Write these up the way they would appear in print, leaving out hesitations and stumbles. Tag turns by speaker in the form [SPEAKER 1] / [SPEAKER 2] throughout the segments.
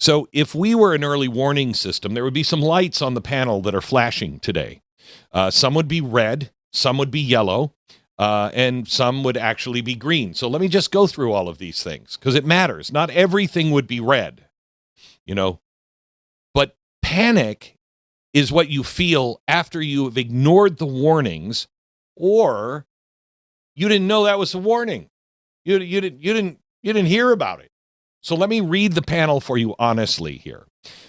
[SPEAKER 1] So if we were an early warning system, there would be some lights on the panel that are flashing today. Some would be red, some would be yellow, and some would actually be green. So let me just go through all of these things because it matters. Not everything would be red, but panic is what you feel after you have ignored the warnings, or you didn't know that was a warning. You didn't hear about it. So let me read the panel for you honestly here.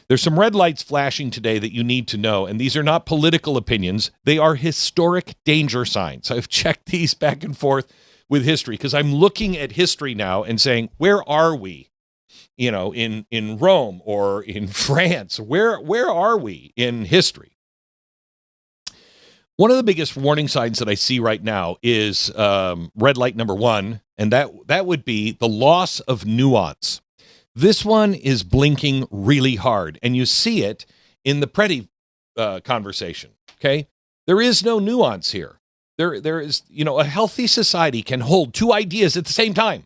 [SPEAKER 1] There's some red lights flashing today that you need to know, and these are not political opinions. They are historic danger signs. I've checked these back and forth with history because I'm looking at history now and saying, where are we? In Rome or in France? Where are we in history? One of the biggest warning signs that I see right now is red light number 1, and that would be the loss of nuance. This one is blinking really hard, and you see it in the Preddy conversation, okay? There is no nuance here. There is, a healthy society can hold two ideas at the same time.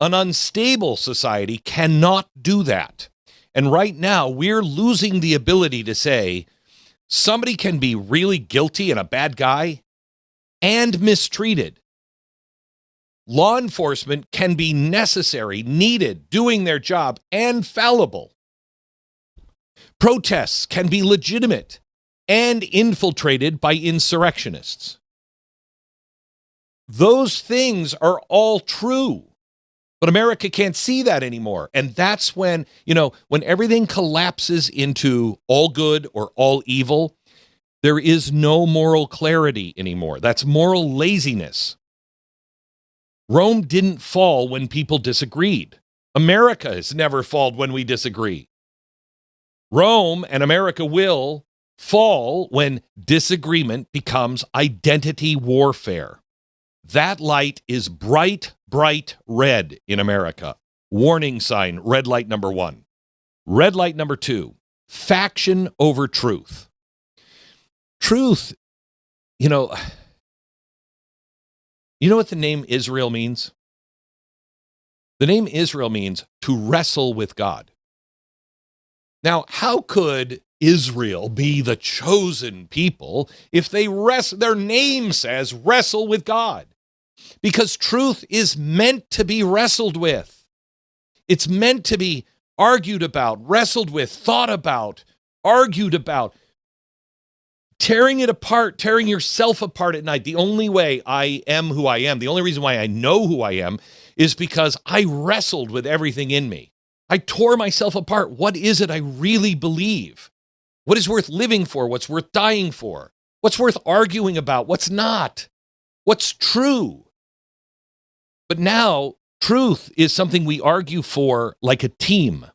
[SPEAKER 1] An unstable society cannot do that. And right now, we're losing the ability to say somebody can be really guilty and a bad guy and mistreated. Law enforcement can be necessary, needed, doing their job, and fallible. Protests can be legitimate and infiltrated by insurrectionists. Those things are all true. But America can't see that anymore. And that's when, when everything collapses into all good or all evil, there is no moral clarity anymore. That's moral laziness. Rome didn't fall when people disagreed. America has never fallen when we disagree. Rome and America will fall when disagreement becomes identity warfare. That light is bright, bright red in America. Warning sign, red light number 1. Red light number 2, faction over truth. Truth, you know what the name Israel means? The name Israel means to wrestle with God. Now, how could Israel be the chosen people if their name says wrestle with God? Because truth is meant to be wrestled with. It's meant to be argued about, wrestled with, thought about, argued about. Tearing it apart, tearing yourself apart at night. The only way I am who I am, the only reason why I know who I am is because I wrestled with everything in me. I tore myself apart. What is it I really believe? What is worth living for? What's worth dying for? What's worth arguing about? What's not? What's true? But now, truth is something we argue for like a team,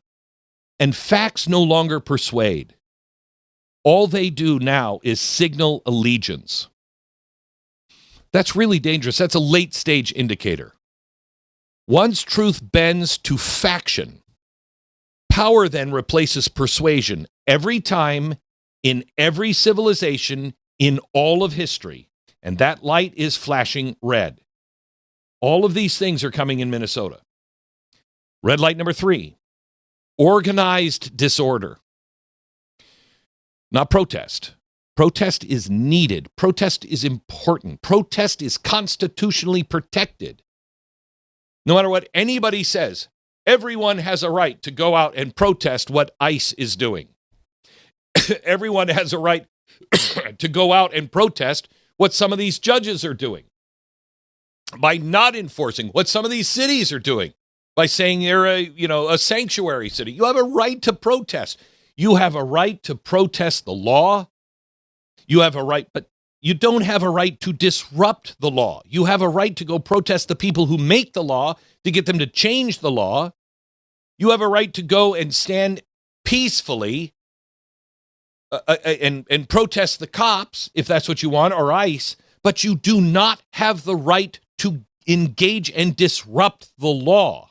[SPEAKER 1] and facts no longer persuade. All they do now is signal allegiance. That's really dangerous. That's a late-stage indicator. Once truth bends to faction, power then replaces persuasion every time, in every civilization, in all of history. And that light is flashing red. All of these things are coming in Minnesota. Red light number 3, organized disorder. Not protest. Protest is needed. Protest is important. Protest is constitutionally protected. No matter what anybody says, everyone has a right to go out and protest what ICE is doing. Everyone has a right to go out and protest what some of these judges are doing by not enforcing what some of these cities are doing, by saying they're a sanctuary city. You have a right to protest. You have a right to protest the law. You have a right, but you don't have a right to disrupt the law. You have a right to go protest the people who make the law to get them to change the law. You have a right to go and stand peacefully and protest the cops, if that's what you want, or ICE, but you do not have the right to engage and disrupt the law.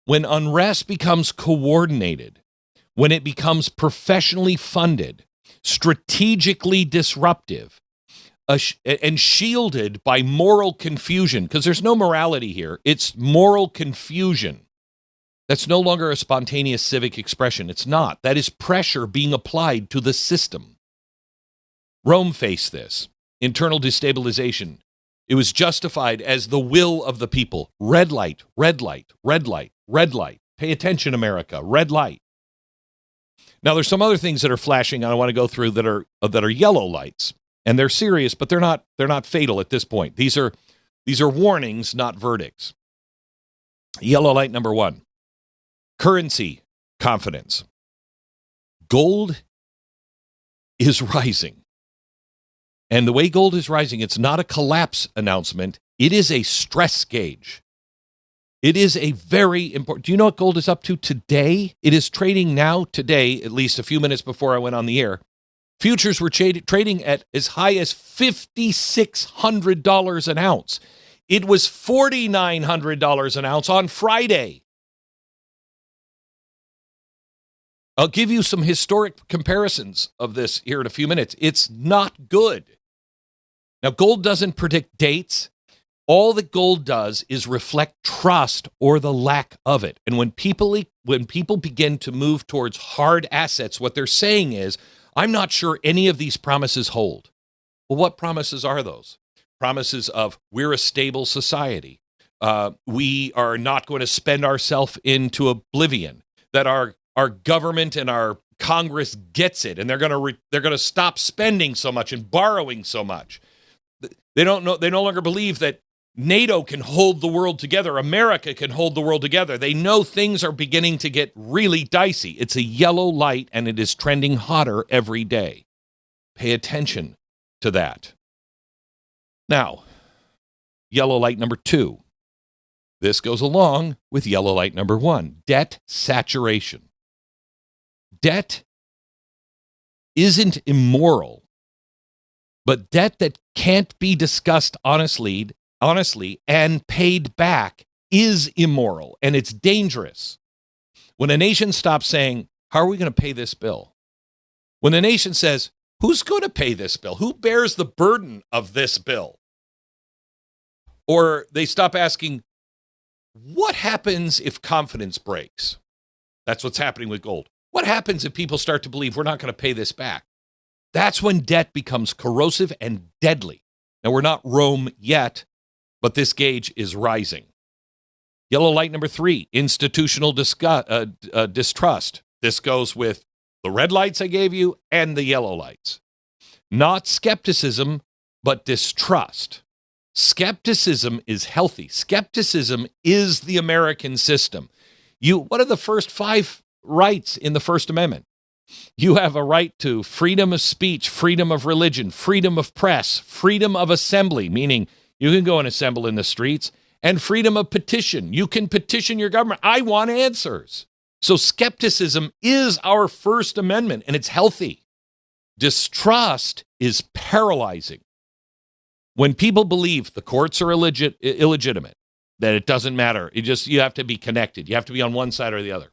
[SPEAKER 1] When unrest becomes coordinated, when it becomes professionally funded, strategically disruptive, and shielded by moral confusion, because there's no morality here, it's moral confusion. That's no longer a spontaneous civic expression. It's not. That is pressure being applied to the system. Rome faced this. Internal destabilization. It was justified as the will of the people. Red light, red light, red light, red light. Pay attention, America. Red light. Now, there's some other things that are flashing I want to go through that are yellow lights. And they're serious, but they're not fatal at this point. These are warnings, not verdicts. Yellow light number 1. Currency confidence. Gold is rising. And the way gold is rising, it's not a collapse announcement. It is a stress gauge. It is a very important. Do you know what gold is up to today? It is trading now today, at least a few minutes before I went on the air. Futures were trading at as high as $5,600 an ounce. It was $4,900 an ounce on Friday. I'll give you some historic comparisons of this here in a few minutes. It's not good. Now, gold doesn't predict dates. All that gold does is reflect trust or the lack of it. And when people begin to move towards hard assets, what they're saying is, I'm not sure any of these promises hold. Well, what promises are those? Promises of we're a stable society. We are not going to spend ourselves into oblivion. That our government and our Congress gets it, and they're going to stop spending so much and borrowing so much. They no longer believe that NATO can hold the world together. America can hold the world together. They know things are beginning to get really dicey. It's a yellow light, and it is trending hotter every day. Pay attention to that. Now, yellow light number 2. This goes along with yellow light number 1, debt saturation. Debt isn't immoral, but debt that can't be discussed honestly and paid back is immoral, and it's dangerous. When a nation stops saying, how are we going to pay this bill? When a nation says, who's going to pay this bill? Who bears the burden of this bill? Or they stop asking, what happens if confidence breaks? That's what's happening with gold. What happens if people start to believe we're not going to pay this back? That's when debt becomes corrosive and deadly. Now, we're not Rome yet, but this gauge is rising. Yellow light number 3, institutional distrust. This goes with the red lights I gave you and the yellow lights. Not skepticism, but distrust. Skepticism is healthy. Skepticism is the American system. What are the first 5 rights in the First Amendment? You have a right to freedom of speech, freedom of religion, freedom of press, freedom of assembly, meaning you can go and assemble in the streets, and freedom of petition. You can petition your government. I want answers. So skepticism is our First Amendment, and it's healthy. Distrust is paralyzing. When people believe the courts are illegitimate, that it doesn't matter, you have to be connected. You have to be on one side or the other.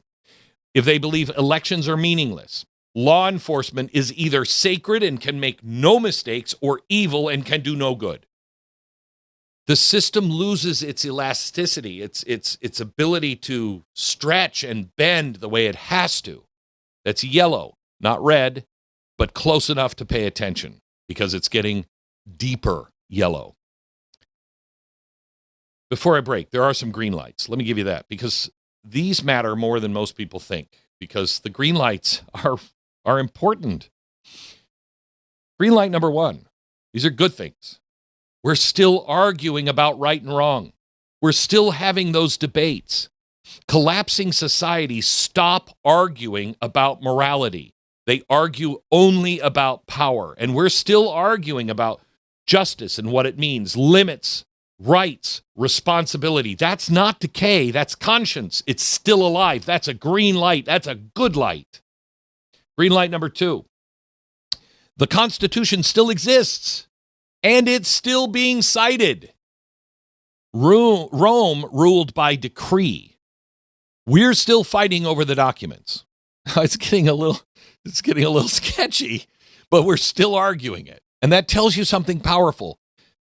[SPEAKER 1] If they believe elections are meaningless, law enforcement is either sacred and can make no mistakes or evil and can do no good. The system loses its elasticity, its ability to stretch and bend the way it has to. That's yellow, not red, but close enough to pay attention because it's getting deeper yellow. Before I break, there are some green lights. Let me give you that because these matter more than most people think because the green lights are important. Green light number 1. These are good things. We're still arguing about right and wrong. We're still having those debates. Collapsing societies stop arguing about morality. They argue only about power. And we're still arguing about justice and what it means, limits, rights, responsibility. That's not decay. That's conscience. It's still alive. That's a green light. That's a good light. Green light number 2. The Constitution still exists. And it's still being cited. Rome ruled by decree. We're still fighting over the documents. It's getting a little sketchy, but we're still arguing it. And that tells you something powerful.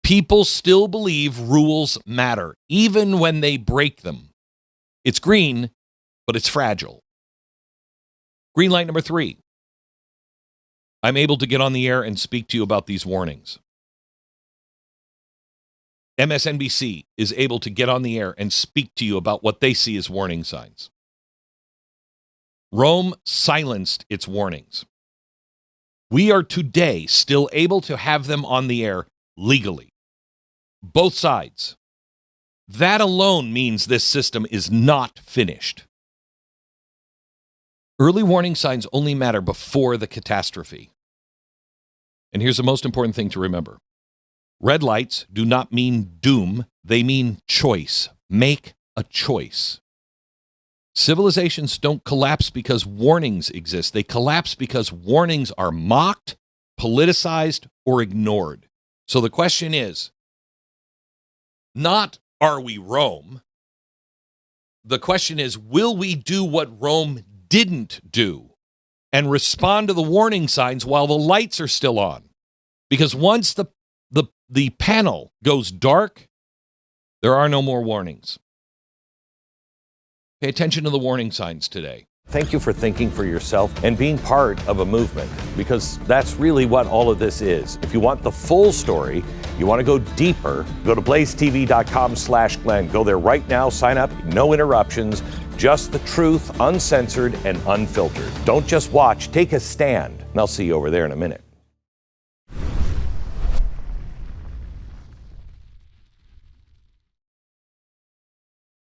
[SPEAKER 1] People still believe rules matter, even when they break them. It's green, but it's fragile. Green light number 3. I'm able to get on the air and speak to you about these warnings. MSNBC is able to get on the air and speak to you about what they see as warning signs. Rome silenced its warnings. We are today still able to have them on the air legally. Both sides. That alone means this system is not finished. Early warning signs only matter before the catastrophe. And here's the most important thing to remember. Red lights do not mean doom. They mean choice. Make a choice. Civilizations don't collapse because warnings exist. They collapse because warnings are mocked, politicized, or ignored. So the question is, not are we Rome? The question is, will we do what Rome didn't do and respond to the warning signs while the lights are still on? Because once the panel goes dark, there are no more warnings. Pay attention to the warning signs today.
[SPEAKER 2] Thank you for thinking for yourself and being part of a movement, because that's really what all of this is. If you want the full story, you want to go deeper, go to blazetv.com/Glenn. Go there right now, sign up, no interruptions, just the truth, uncensored and unfiltered. Don't just watch, take a stand. And I'll see you over there in a minute.